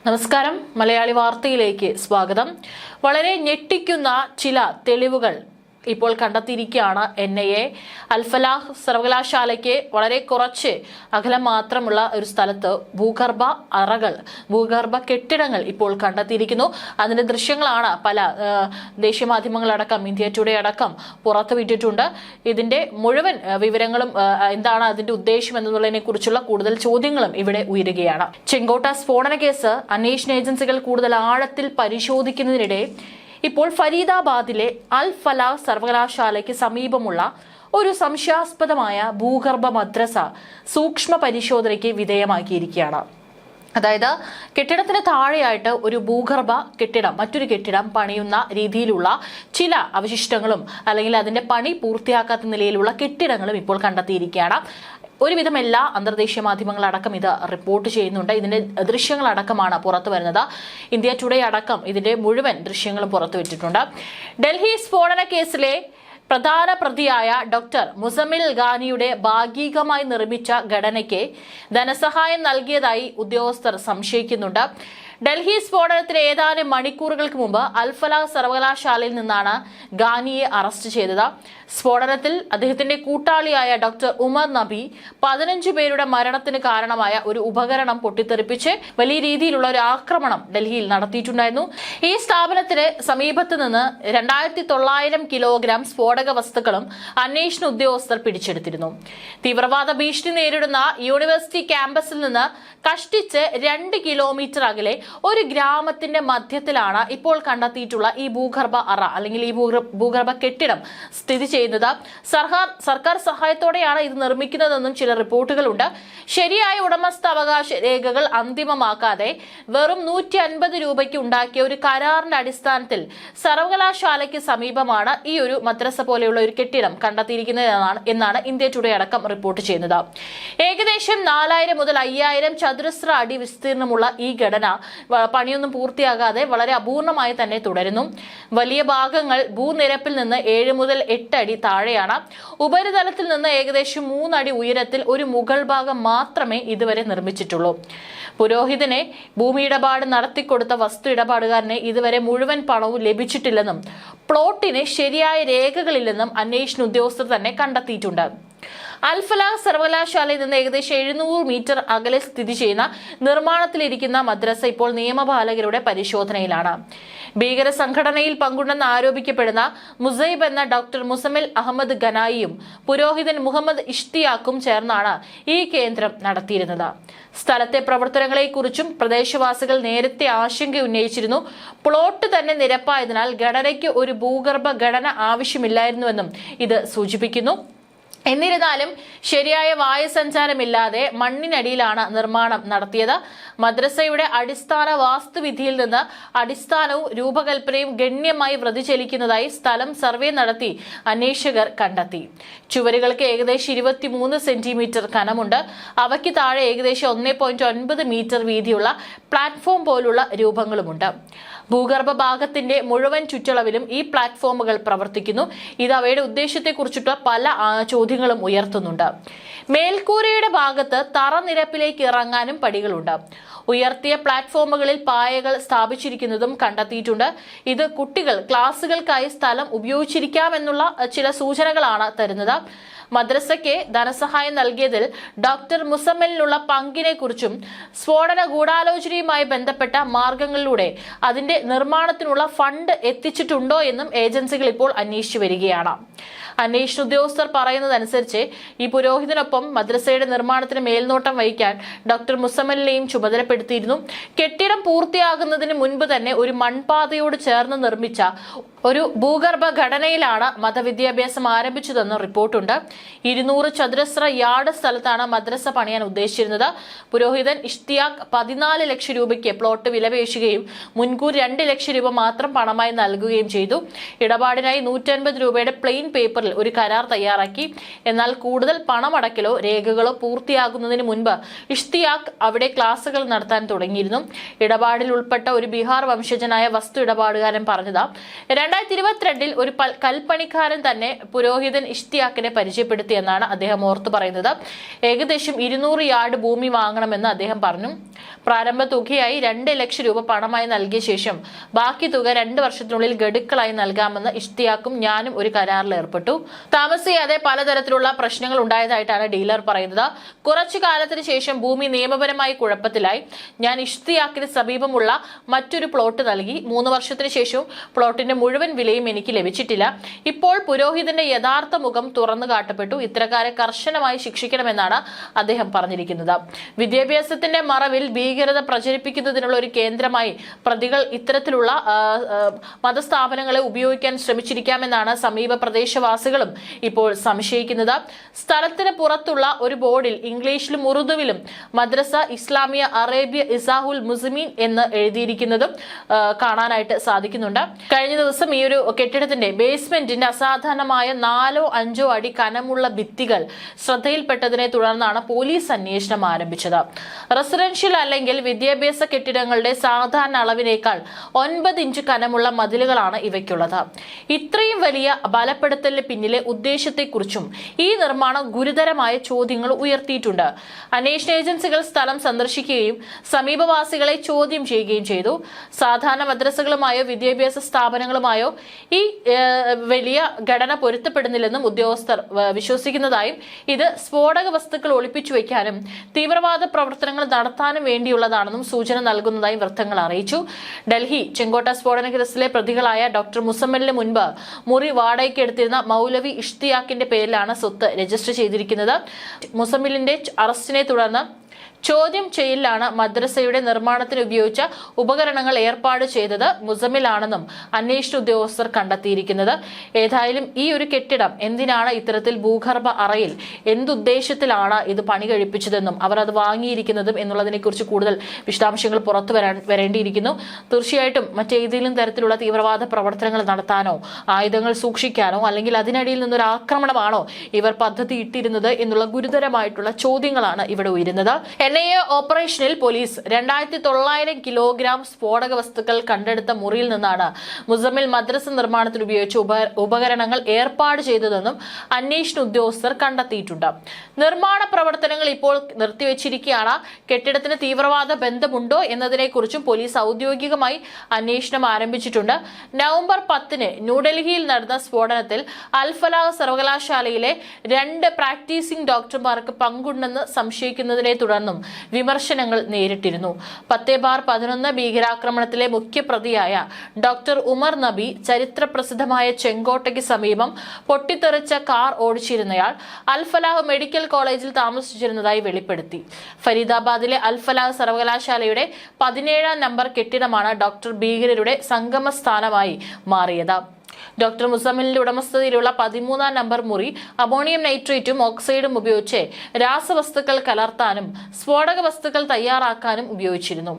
നമസ്കാരം, മലയാളി വാർത്തയിലേക്ക് സ്വാഗതം. വളരെ ഞെട്ടിക്കുന്ന ചില തെളിവുകൾ ഇപ്പോൾ കണ്ടെത്തിയിരിക്കുകയാണ് NIA. അൽഫലാഹ് സർവകലാശാലയ്ക്ക് വളരെ കുറച്ച് അകലം മാത്രമുള്ള ഒരു സ്ഥലത്ത് ഭൂഗർഭ അറകൾ, ഭൂഗർഭ കെട്ടിടങ്ങൾ ഇപ്പോൾ കണ്ടെത്തിയിരിക്കുന്നു. അതിന്റെ ദൃശ്യങ്ങളാണ് പല ദേശീയ മാധ്യമങ്ങളടക്കം ഇന്ത്യ ടുഡേ അടക്കം പുറത്തുവിട്ടിട്ടുണ്ട്. ഇതിന്റെ മുഴുവൻ വിവരങ്ങളും എന്താണ് അതിന്റെ ഉദ്ദേശം എന്നുള്ളതിനെ കുറിച്ചുള്ള കൂടുതൽ ചോദ്യങ്ങളും ഇവിടെ ഉയരുകയാണ്. ചെങ്കോട്ട സ്ഫോടന കേസ് അന്വേഷണ ഏജൻസികൾ കൂടുതൽ ആഴത്തിൽ പരിശോധിക്കുന്നതിനിടെ ഇപ്പോൾ ഫരീദാബാദിലെ അൽ ഫലാഹ് സർവകലാശാലയ്ക്ക് സമീപമുള്ള ഒരു സംശയാസ്പദമായ ഭൂഗർഭ മദ്രസ സൂക്ഷ്മ പരിശോധനയ്ക്ക് വിധേയമാക്കിയിരിക്കുകയാണ്. അതായത് കെട്ടിടത്തിന് താഴെയായിട്ട് ഒരു ഭൂഗർഭ കെട്ടിടം, മറ്റൊരു കെട്ടിടം പണിയുന്ന രീതിയിലുള്ള ചില അവശിഷ്ടങ്ങളും അല്ലെങ്കിൽ അതിന്റെ പണി പൂർത്തിയാക്കാത്ത നിലയിലുള്ള കെട്ടിടങ്ങളും ഇപ്പോൾ കണ്ടെത്തിയിരിക്കുകയാണ്. ഒരുവിധം എല്ലാ അന്തർദേശീയ മാധ്യമങ്ങളടക്കം ഇത് റിപ്പോർട്ട് ചെയ്യുന്നുണ്ട്. ഇതിന്റെ ദൃശ്യങ്ങളടക്കമാണ് പുറത്തു വരുന്നത്. ഇന്ത്യ ടുഡേ അടക്കം ഇതിന്റെ മുഴുവൻ ദൃശ്യങ്ങളും പുറത്തുവിട്ടിട്ടുണ്ട്. ഡൽഹി സ്ഫോടന കേസിലെ പ്രധാന പ്രതിയായ ഡോക്ടർ മുസമ്മിൽ ഖാനിയുടെ ഭാഗികമായി നിർമ്മിച്ച ഘടനയ്ക്ക് ധനസഹായം നൽകിയതായി ഉദ്യോഗസ്ഥർ സംശയിക്കുന്നുണ്ട്. ഡൽഹി സ്ഫോടനത്തിന് ഏതാനും മണിക്കൂറുകൾക്ക് മുമ്പ് അൽഫലാഹ് സർവകലാശാലയിൽ നിന്നാണ് ഖാനിയെ അറസ്റ്റ് ചെയ്തത്. സ്ഫോടനത്തിൽ അദ്ദേഹത്തിന്റെ കൂട്ടാളിയായ ഡോക്ടർ ഉമർ നബി 15 പേരുടെ മരണത്തിന് കാരണമായ ഒരു ഉപകരണം പൊട്ടിത്തെറിപ്പിച്ച് വലിയ രീതിയിലുള്ള ഒരു ആക്രമണം ഡൽഹിയിൽ നടത്തിയിട്ടുണ്ടായിരുന്നു. ഈ സ്ഥാപനത്തിന് സമീപത്ത് നിന്ന് 2900 കിലോഗ്രാം സ്ഫോടക വസ്തുക്കളും അന്വേഷണ ഉദ്യോഗസ്ഥർ പിടിച്ചെടുത്തിരുന്നു. തീവ്രവാദ ഭീഷണി നേരിടുന്ന യൂണിവേഴ്സിറ്റി ക്യാമ്പസിൽ നിന്ന് കഷ്ടിച്ച് 2 കിലോമീറ്റർ അകലെ ഒരു ഗ്രാമത്തിന്റെ മധ്യത്തിലാണ് ഇപ്പോൾ കണ്ടെത്തിയിട്ടുള്ള ഈ ഭൂഗർഭ അറ അല്ലെങ്കിൽ ഈ ഭൂഗർഭ കെട്ടിടം സ്ഥിതി ചെയ്യുന്നത്. സർക്കാർ സഹായത്തോടെയാണ് ഇത് നിർമ്മിക്കുന്നതെന്നും ചില റിപ്പോർട്ടുകളുണ്ട്. ശരിയായ ഉടമസ്ഥാവകാശ രേഖകൾ അന്തിമമാക്കാതെ വെറും 150 രൂപയ്ക്ക് ഉണ്ടാക്കിയ ഒരു കരാറിന്റെ അടിസ്ഥാനത്തിൽ സർവകലാശാലയ്ക്ക് സമീപമാണ് ഈ ഒരു മദ്രസ പോലെയുള്ള ഒരു കെട്ടിടം കണ്ടെത്തിയിരിക്കുന്നത് എന്നാണ് ഇന്ത്യ ടുഡേ അടക്കം റിപ്പോർട്ട് ചെയ്യുന്നത്. ഏകദേശം 4000 മുതൽ 5000 ചതുരശ്ര അടി വിസ്തീർണമുള്ള ഈ ഘടന പണിയൊന്നും പൂർത്തിയാകാതെ വളരെ അപൂർണമായി തന്നെ തുടരുന്നു. വലിയ ഭാഗങ്ങൾ ഭൂനിരപ്പിൽ നിന്ന് 7 മുതൽ 8 അടി താഴെയാണ്. ഉപരിതലത്തിൽ നിന്ന് ഏകദേശം 3 അടി ഉയരത്തിൽ ഒരു മുകൾ ഭാഗം മാത്രമേ ഇതുവരെ നിർമ്മിച്ചിട്ടുള്ളൂ. പുരോഹിതനെ ഭൂമി ഇടപാട് നടത്തിക്കൊടുത്ത വസ്തു ഇടപാടുകാരനെ ഇതുവരെ മുഴുവൻ പണവും ലഭിച്ചിട്ടില്ലെന്നും പ്ലോട്ടിന് ശരിയായ രേഖകളില്ലെന്നും അന്വേഷണ ഉദ്യോഗസ്ഥർ തന്നെ കണ്ടെത്തിയിട്ടുണ്ട്. അൽഫലാഹ് സർവകലാശാലയിൽ നിന്ന് ഏകദേശം 700 മീറ്റർ അകലെ സ്ഥിതി ചെയ്യുന്ന നിർമ്മാണത്തിലിരിക്കുന്ന മദ്രസ ഇപ്പോൾ നിയമപാലകരുടെ പരിശോധനയിലാണ്. ഭീകര സംഘടനയിൽ പങ്കുണ്ടെന്ന് ആരോപിക്കപ്പെടുന്ന മുസൈബ് എന്ന ഡോക്ടർ മുസമ്മിൽ അഹമ്മദ് ഖനായിയും പുരോഹിതൻ മുഹമ്മദ് ഇഷ്തിയാഖും ചേർന്നാണ് ഈ കേന്ദ്രം നടത്തിയിരുന്നത്. സ്ഥലത്തെ പ്രവർത്തനങ്ങളെക്കുറിച്ചും പ്രദേശവാസികൾ നേരത്തെ ആശങ്ക ഉന്നയിച്ചിരുന്നു. പ്ലോട്ട് തന്നെ നിരപ്പായതിനാൽ ഘടനയ്ക്ക് ഒരു ഭൂഗർഭ ഘടന ആവശ്യമില്ലായിരുന്നുവെന്നും ഇത് സൂചിപ്പിക്കുന്നു. എന്നിരുന്നാലും ശരിയായ വായുസഞ്ചാരമില്ലാതെ മണ്ണിനടിയിലാണ് നിർമ്മാണം നടത്തിയത്. മദ്രസയുടെ അടിസ്ഥാന വാസ്തുവിധിയിൽ നിന്ന് അടിസ്ഥാനവും രൂപകൽപ്പനയും ഗണ്യമായി വ്യതിചലിക്കുന്നതായി സ്ഥലം സർവേ നടത്തി അന്വേഷകർ കണ്ടെത്തി. ചുവരുകൾക്ക് ഏകദേശം 23 സെന്റിമീറ്റർ കനമുണ്ട്. അവയ്ക്ക് താഴെ ഏകദേശം 1.9 മീറ്റർ വീതിയുള്ള പ്ലാറ്റ്ഫോം പോലുള്ള രൂപങ്ങളുമുണ്ട്. ഭൂഗർഭ ഭാഗത്തിന്റെ മുഴുവൻ ചുറ്റളവിലും ഈ പ്ലാറ്റ്ഫോമുകൾ പ്രവർത്തിക്കുന്നു. ഇത് അവയുടെ ഉദ്ദേശത്തെക്കുറിച്ചിട്ട് പല ചോദ്യങ്ങളും ഉയർത്തുന്നുണ്ട്. മേൽക്കൂരയുടെ ഭാഗത്ത് തറനിരപ്പിലേക്ക് ഇറങ്ങാനും പടികളുണ്ട്. ഉയർത്തിയ പ്ലാറ്റ്ഫോമുകളിൽ പായകൾ സ്ഥാപിച്ചിരിക്കുന്നതും കണ്ടെത്തിയിട്ടുണ്ട്. ഇത് കുട്ടികൾ ക്ലാസുകൾക്കായി സ്ഥലം ഉപയോഗിച്ചിരിക്കാമെന്നുള്ള ചില സൂചനകളാണ് തരുന്നത്. മദ്രസയ്ക്ക് ധനസഹായം നൽകിയതിൽ ഡോക്ടർ മുസമ്മിലിനുള്ള പങ്കിനെ കുറിച്ചും സ്ഫോടന ഗൂഢാലോചനയുമായി ബന്ധപ്പെട്ട മാർഗങ്ങളിലൂടെ അതിന്റെ നിർമ്മാണത്തിനുള്ള ഫണ്ട് എത്തിച്ചിട്ടുണ്ടോ എന്നും ഏജൻസികൾ ഇപ്പോൾ അന്വേഷിച്ചു വരികയാണ്. അന്വേഷണ ഉദ്യോഗസ്ഥർ പറയുന്നതനുസരിച്ച് ഈ പുരോഹിതനൊപ്പം മദ്രസയുടെ നിർമ്മാണത്തിന് മേൽനോട്ടം വഹിക്കാൻ ഡോക്ടർ മുസമ്മിലിനെയും ചുമതലപ്പെടുത്തിയിരുന്നു. കെട്ടിടം പൂർത്തിയാകുന്നതിന് മുൻപ് തന്നെ ഒരു മൺപാതയോട് ചേർന്ന് നിർമ്മിച്ച ഒരു ഭൂഗർഭ ഘടനയിലാണ് മതവിദ്യാഭ്യാസം ആരംഭിച്ചതെന്ന് റിപ്പോർട്ടുണ്ട്. 200 ചതുരശ്ര യാർഡ് സ്ഥലത്താണ് മദ്രസ പണിയാൻ ഉദ്ദേശിച്ചിരുന്നത്. പുരോഹിതൻ ഇഷ്തിയാഖ് 14 ലക്ഷം രൂപയ്ക്ക് പ്ലോട്ട് വിലപേശുകയും മുൻകൂർ 2 ലക്ഷം രൂപ മാത്രം പണമായി നൽകുകയും ചെയ്തു. ഇടപാടിനായി 150 രൂപയുടെ പ്ലെയിൻ പേപ്പറിൽ ഒരു കരാർ തയ്യാറാക്കി. എന്നാൽ കൂടുതൽ പണമടക്കലോ രേഖകളോ പൂർത്തിയാകുന്നതിന് മുൻപ് ഇഷ്തിയാഖ് അവിടെ ക്ലാസുകൾ നടത്താൻ തുടങ്ങിയിരുന്നു. ഇടപാടിൽ ഉൾപ്പെട്ട ഒരു ബീഹാർ വംശജനായ വസ്തു ഇടപാടുകാരൻ പറഞ്ഞത് 2022 ഒരു കൽപ്പണിക്കാരൻ തന്നെ പുരോഹിതൻ ഇഷ്തിയാഖിനെ പരിചയം പരിചയപ്പെടുത്തിയെന്നാണ് അദ്ദേഹം ഓർത്തു പറയുന്നത്. ഏകദേശം 200 യാർഡ് ഭൂമി വാങ്ങണമെന്ന് അദ്ദേഹം പറഞ്ഞു. പ്രാരംഭ തുകയായി 2 ലക്ഷം രൂപ പണമായി നൽകിയ ശേഷം ബാക്കി തുക 2 വർഷത്തിനുള്ളിൽ ഗഡുക്കളായി നൽകാമെന്ന് ഇഷ്തിയാക്കും ഞാനും ഒരു കരാറിൽ ഏർപ്പെട്ടു. താമസിയാതെ പലതരത്തിലുള്ള പ്രശ്നങ്ങൾ ഉണ്ടായതായിട്ടാണ് ഡീലർ പറയുന്നത്. കുറച്ചു കാലത്തിന് ശേഷം ഭൂമി നിയമപരമായി കുഴപ്പത്തിലായി. ഞാൻ ഇഷ്തിയാക്കിന് സമീപമുള്ള മറ്റൊരു പ്ലോട്ട് നൽകി. 3 വർഷത്തിന് ശേഷവും പ്ലോട്ടിന്റെ മുഴുവൻ വിലയും എനിക്ക് ലഭിച്ചിട്ടില്ല. ഇപ്പോൾ പുരോഹിതന്റെ യഥാർത്ഥ മുഖം തുറന്നു കാട്ടപ്പെട്ടു. ഇത്തരക്കാരെ കർശനമായി ശിക്ഷിക്കണമെന്നാണ് അദ്ദേഹം പറഞ്ഞിരിക്കുന്നത്. വിദ്യാഭ്യാസത്തിന്റെ മറവിൽ ഭീകരത പ്രചരിപ്പിക്കുന്നതിനുള്ള ഒരു കേന്ദ്രമായി പ്രതികൾ ഇത്തരത്തിലുള്ള മതസ്ഥാപനങ്ങളെ ഉപയോഗിക്കാൻ ശ്രമിച്ചിരിക്കാമെന്നാണ് സമീപ പ്രദേശവാസികളും ഇപ്പോൾ സംശയിക്കുന്നത്. സ്ഥലത്തിന് പുറത്തുള്ള ഒരു ബോർഡിൽ ഇംഗ്ലീഷിലും ഉറുദുവിലും മദ്രസ ഇസ്ലാമിയ അറേബ്യ ഇസാഹുൽ മുസ്ലിമീൻ എന്ന് എഴുതിയിരിക്കുന്നതും കാണാനായിട്ട് സാധിക്കുന്നുണ്ട്. കഴിഞ്ഞ ദിവസം ഈ ഒരു കെട്ടിടത്തിന്റെ ബേസ്മെന്റിന്റെ അസാധാരണമായ 4-5 അടി കനമുള്ള ഭിത്തികൾ ശ്രദ്ധയിൽപ്പെട്ടതിനെ തുടർന്നാണ് പോലീസ് അന്വേഷണം ആരംഭിച്ചത്. റെസിഡൻഷ്യൽ അല്ലെങ്കിൽ വിദ്യാഭ്യാസ കെട്ടിടങ്ങളുടെ സാധാരണ അളവിനേക്കാൾ 9 ഇഞ്ച് കനമുള്ള മതിലുകളാണ് ഇവയ്ക്കുള്ളത്. ഇത്രയും വലിയ ബലപ്പെടുത്തലിന് പിന്നിലെ ഉദ്ദേശത്തെക്കുറിച്ചും ഈ നിർമ്മാണം ഗുരുതരമായ ചോദ്യങ്ങൾ ഉയർത്തിയിട്ടുണ്ട്. അന്വേഷണ ഏജൻസികൾ സ്ഥലം സന്ദർശിക്കുകയും സമീപവാസികളെ ചോദ്യം ചെയ്യുകയും ചെയ്തു. സാധാരണ മദ്രസകളുമായോ വിദ്യാഭ്യാസ സ്ഥാപനങ്ങളുമായോ ഈ വലിയ ഘടന പൊരുത്തപ്പെടുന്നില്ലെന്നും ഉദ്യോഗസ്ഥർ വിശ്വസിക്കുന്നതായും ഇത് സ്ഫോടക വസ്തുക്കൾ ഒളിപ്പിച്ചു വയ്ക്കാനും തീവ്രവാദ പ്രവർത്തനങ്ങൾ നടത്താനും വേണ്ടിയുള്ളതാണെന്നും സൂചന നൽകുന്നതായും വൃത്തങ്ങൾ അറിയിച്ചു. ഡൽഹി ചെങ്കോട്ട സ്ഫോടന കേസിലെ പ്രതികളായ ഡോക്ടർ മുസമ്മലിന് മുൻപ് മുറി വാടകയ്ക്ക് എടുത്തിരുന്ന മൗലവി ഇഷ്തിയാക്കിന്റെ പേരിലാണ് സ്വത്ത് രജിസ്റ്റർ ചെയ്തിരിക്കുന്നത്. മുസമ്മിലിന്റെ അറസ്റ്റിനെ തുടർന്ന് ചോദ്യം ചെയ്യലിലാണ് മദ്രസയുടെ നിർമ്മാണത്തിന് ഉപയോഗിച്ച ഉപകരണങ്ങൾ ഏർപ്പാട് ചെയ്തത് മുസമ്മിലാണെന്നും അന്വേഷണ ഉദ്യോഗസ്ഥർ കണ്ടെത്തിയിരിക്കുന്നത്. ഏതായാലും ഈ ഒരു കെട്ടിടം എന്തിനാണ് ഇത്തരത്തിൽ ഭൂഗർഭ അറയിൽ എന്തുദ്ദേശത്തിലാണ് ഇത് പണി കഴിപ്പിച്ചതെന്നും അവർ അത് വാങ്ങിയിരിക്കുന്നതും എന്നുള്ളതിനെ കുറിച്ച് കൂടുതൽ വിശദാംശങ്ങൾ പുറത്തു വരേണ്ടിയിരിക്കുന്നു. തീർച്ചയായിട്ടും മറ്റേതെങ്കിലും തരത്തിലുള്ള തീവ്രവാദ പ്രവർത്തനങ്ങൾ നടത്താനോ ആയുധങ്ങൾ സൂക്ഷിക്കാനോ അല്ലെങ്കിൽ അതിനിടയിൽ നിന്നൊരു ആക്രമണമാണോ ഇവർ പദ്ധതി ഇട്ടിരുന്നത് എന്നുള്ള ഗുരുതരമായിട്ടുള്ള ചോദ്യങ്ങളാണ് ഇവിടെ ഉയരുന്നത്. NIA ഓപ്പറേഷനിൽ പോലീസ് 2900 കിലോഗ്രാം സ്ഫോടക വസ്തുക്കൾ കണ്ടെടുത്ത മുറിയിൽ നിന്നാണ് മുസമ്മിൽ മദ്രസ നിർമ്മാണത്തിൽ ഉപയോഗിച്ച ഉപകരണങ്ങൾ ഏർപ്പാട് ചെയ്തതെന്നും അന്വേഷണ ഉദ്യോഗസ്ഥർ കണ്ടെത്തിയിട്ടുണ്ട്. നിർമ്മാണ പ്രവർത്തനങ്ങൾ ഇപ്പോൾ നിർത്തിവെച്ചിരിക്കുകയാണ്. കെട്ടിടത്തിന് തീവ്രവാദ ബന്ധമുണ്ടോ എന്നതിനെക്കുറിച്ചും പോലീസ് ഔദ്യോഗികമായി അന്വേഷണം ആരംഭിച്ചിട്ടുണ്ട്. നവംബർ 10-ന് ന്യൂഡൽഹിയിൽ നടന്ന സ്ഫോടനത്തിൽ അൽ-ഫലാഹ് സർവകലാശാലയിലെ 2 പ്രാക്ടീസിംഗ് ഡോക്ടർമാർക്ക് പങ്കുണ്ടെന്ന് സംശയിക്കുന്നതിനെ തുടർന്നും വിമർശനങ്ങൾ നേരിട്ടിരുന്നു. 10/11 ഭീകരാക്രമണത്തിലെ മുഖ്യപ്രതിയായ ഡോക്ടർ ഉമർ നബി ചരിത്ര പ്രസിദ്ധമായ ചെങ്കോട്ടയ്ക്ക് സമീപം പൊട്ടിത്തെറിച്ച കാർ ഓടിച്ചിരുന്നയാൾ അൽ-ഫലാഹ് മെഡിക്കൽ കോളേജിൽ താമസിച്ചിരുന്നതായി വെളിപ്പെടുത്തി. ഫരീദാബാദിലെ അൽ-ഫലാഹ് സർവകലാശാലയുടെ 17-ാം നമ്പർ കെട്ടിടമാണ് ഡോക്ടർ ഭീകരരുടെ സംഗമ സ്ഥാനമായി മാറിയത്. ഡോക്ടർ മുസമ്മിലിന്റെ ഉടമസ്ഥതയിലുള്ള 13-ാം നമ്പർ മുറി അമോണിയം നൈട്രേറ്റും ഓക്സൈഡും ഉപയോഗിച്ച് രാസവസ്തുക്കൾ കലർത്താനും സ്ഫോടക വസ്തുക്കൾ തയ്യാറാക്കാനും ഉപയോഗിച്ചിരുന്നു.